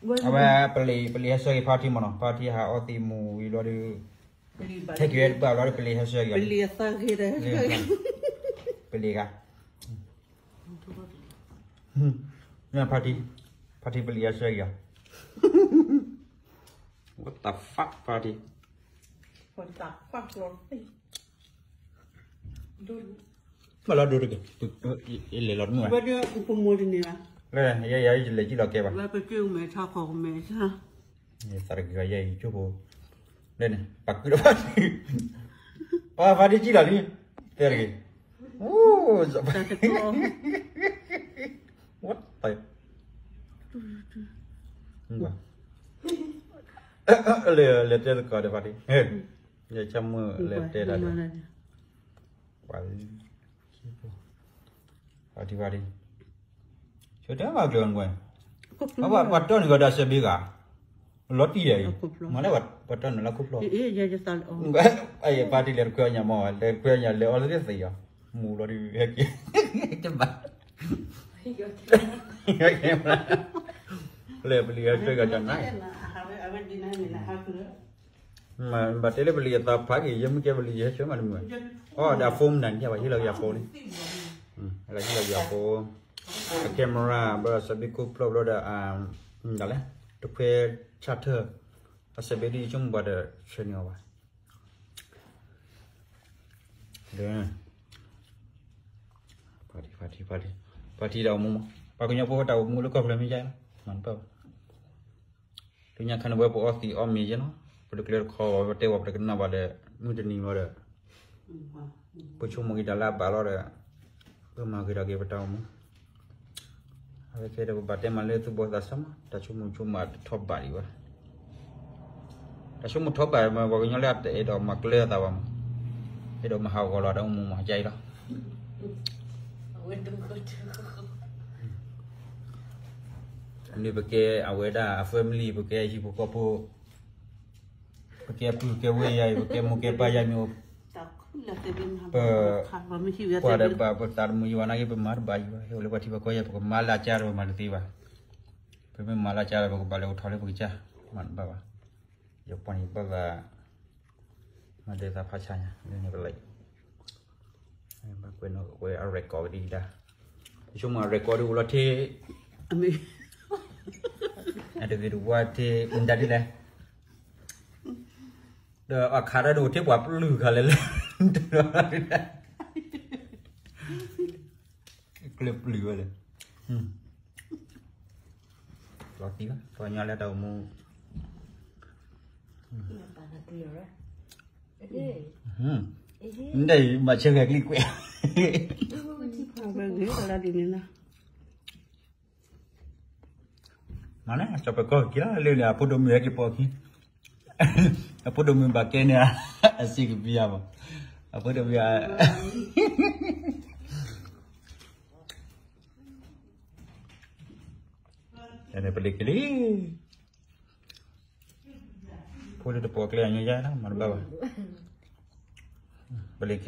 apa beli hasil party mana party ha otimu lalu take it ba lalu beli hasil ya beli hasil kita beli kah ni party beli hasil ya what the fuck party what the fuck roti malah dulu ke ini lor nu baju upamur ni lah ya jadi lo ke ba lah pergi me cha kau me cha ni tarik gaya itu bo ni pak tu apa party cila ni pergi what type enggak le te ko de party ya cham le te da party sudah mah belum gue apa paton juga dah sebiga loti ya mana paton lah kuplo iya ya tal enggak ay party le kuenya mau le kuenya le oleh sih ya mu lori heki coba le beli aja gak jangan mà bà thế bây giờ ta phải gì giống cái bây giờ chứ mà mọi đa phun này chứ bà chỉ là giả phun là chỉ là giả phun camera bây giờ sẽ bị cúp rồi đó đó là được thuê charter ta sẽ bị đi chung bà để chơi nhau vậy đấy party đầu mua bà có nhau vô đầu mua lúc còn làm gì vậy mình bao tôi nhắc khăn bữa bộ thì om gì chứ nó pada clear call pada pada kena pada mudah ni pada percuma kita lah balor ya rumah kita ke pada umum ada kita berbatai malah tu bos dasar dah cuma top bari wah dah cuma top bari mah bagaimana lihat itu mak clear tahu itu mah hau kalau ada umum mah jai lah ini pakai aweda family pakai si buku pakai apa pakai wayai pakai muka payah ni pada pada muiwan lagi pemar bayi oleh pati pakai apa malah cara tiba pemai malah cara pakai balik uthale pakai man bawa Jepun ni bawa ada tak pasanya ini belai bagai nak kue record di dah cuma record di ulat ada video buat undang di dah dah akhara do te buat perlu kali le klip perlu le roti kan soalnya ada tahu mu đây mà chơi gạch liquid mana sampai kau kira lele apa domi lagi pagi apa domi bakenya asik biar apa domi ini pelik kali boleh tu pokok lainnya je lah mana bawa pelik